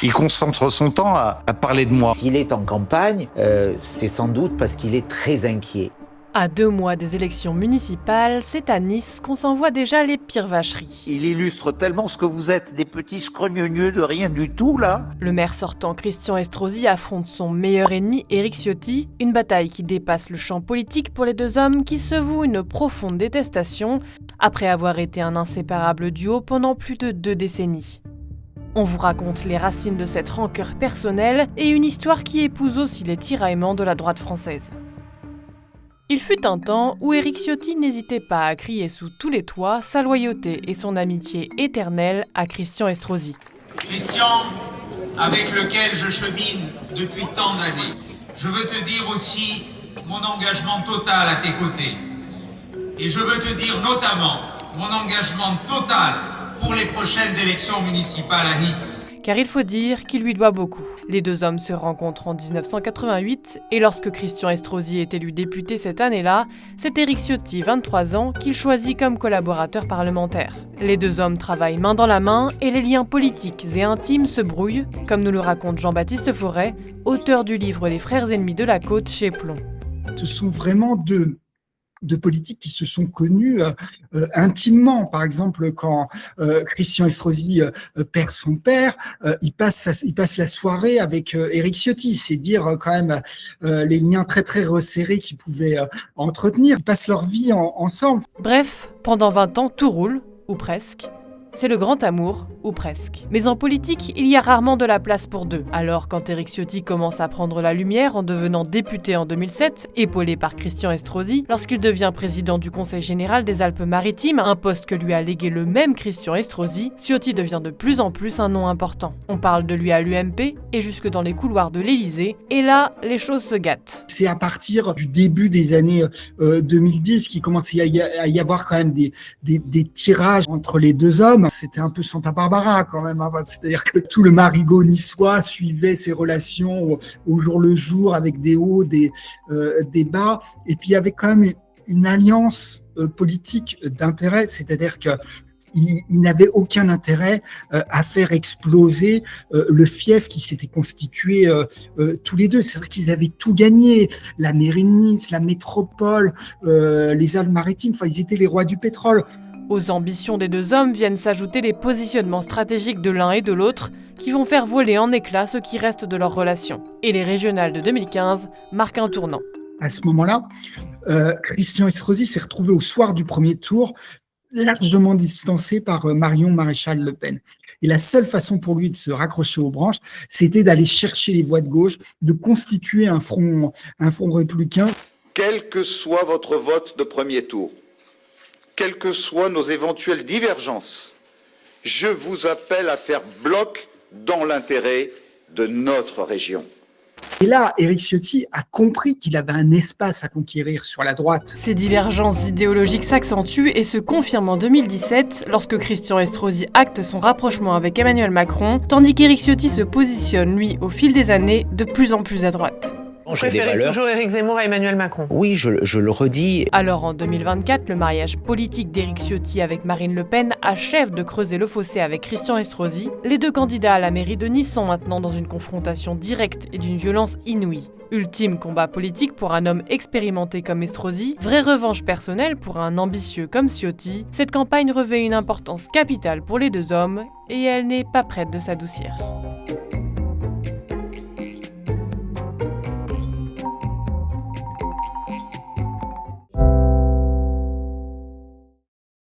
Il concentre son temps à parler de moi. S'il est en campagne, c'est sans doute parce qu'il est très inquiet. À 2 mois des élections municipales, c'est à Nice qu'on s'envoie déjà les pires vacheries. Il illustre tellement ce que vous êtes, des petits scrogneux de rien du tout, là. Le maire sortant Christian Estrosi affronte son meilleur ennemi, Éric Ciotti, une bataille qui dépasse le champ politique pour les deux hommes qui se vouent une profonde détestation après avoir été un inséparable duo pendant plus de 2 décennies. On vous raconte les racines de cette rancœur personnelle et une histoire qui épouse aussi les tiraillements de la droite française. Il fut un temps où Éric Ciotti n'hésitait pas à crier sous tous les toits sa loyauté et son amitié éternelle à Christian Estrosi. Christian, avec lequel je chemine depuis tant d'années, je veux te dire aussi mon engagement total à tes côtés. Et je veux te dire notamment mon engagement total pour les prochaines élections municipales à Nice. Car il faut dire qu'il lui doit beaucoup. Les deux hommes se rencontrent en 1988 et lorsque Christian Estrosi est élu député cette année-là, c'est Éric Ciotti, 23 ans, qu'il choisit comme collaborateur parlementaire. Les deux hommes travaillent main dans la main et les liens politiques et intimes se brouillent, comme nous le raconte Jean-Baptiste Forêt, auteur du livre Les frères ennemis de la côte chez Plon. Ce sont vraiment deux politiques qui se sont connus intimement. Par exemple, quand Christian Estrosi perd son père, il passe la soirée avec Éric Ciotti. C'est dire quand même les liens très très resserrés qu'ils pouvaient entretenir. Ils passent leur vie ensemble. Bref, pendant 20 ans, tout roule, ou presque. C'est le grand amour, ou presque. Mais en politique, il y a rarement de la place pour deux. Alors quand Éric Ciotti commence à prendre la lumière en devenant député en 2007, épaulé par Christian Estrosi, lorsqu'il devient président du Conseil général des Alpes-Maritimes, un poste que lui a légué le même Christian Estrosi, Ciotti devient de plus en plus un nom important. On parle de lui à l'UMP et jusque dans les couloirs de l'Élysée, et là, les choses se gâtent. C'est à partir du début des années 2010 qu'il commence à y avoir quand même des tirages entre les deux hommes. C'était un peu Santa Barbara quand même, hein. C'est-à-dire que tout le marigot niçois suivait ses relations au jour le jour avec des hauts, des bas, et puis il y avait quand même une alliance politique d'intérêt, c'est-à-dire que il n'avait aucun intérêt à faire exploser le fief qui s'était constitué tous les deux. C'est vrai qu'ils avaient tout gagné, la mairie de Nice, la métropole, les Alpes-Maritimes, enfin ils étaient les rois du pétrole. Aux ambitions des deux hommes viennent s'ajouter les positionnements stratégiques de l'un et de l'autre qui vont faire voler en éclats ce qui reste de leur relation. Et les régionales de 2015 marquent un tournant. À ce moment-là, Christian Estrosi s'est retrouvé au soir du premier tour largement distancé par Marion Maréchal Le Pen. Et la seule façon pour lui de se raccrocher aux branches, c'était d'aller chercher les voix de gauche, de constituer un front républicain. Quel que soit votre vote de premier tour, quelles que soient nos éventuelles divergences, je vous appelle à faire bloc dans l'intérêt de notre région. Et là, Éric Ciotti a compris qu'il avait un espace à conquérir sur la droite. Ces divergences idéologiques s'accentuent et se confirment en 2017 lorsque Christian Estrosi acte son rapprochement avec Emmanuel Macron, tandis qu'Éric Ciotti se positionne, lui, au fil des années, de plus en plus à droite. Vous préférez toujours Éric Zemmour à Emmanuel Macron? Oui, je le redis. Alors en 2024, le mariage politique d'Éric Ciotti avec Marine Le Pen achève de creuser le fossé avec Christian Estrosi. Les deux candidats à la mairie de Nice sont maintenant dans une confrontation directe et d'une violence inouïe. Ultime combat politique pour un homme expérimenté comme Estrosi, vraie revanche personnelle pour un ambitieux comme Ciotti, cette campagne revêt une importance capitale pour les deux hommes et elle n'est pas prête de s'adoucir.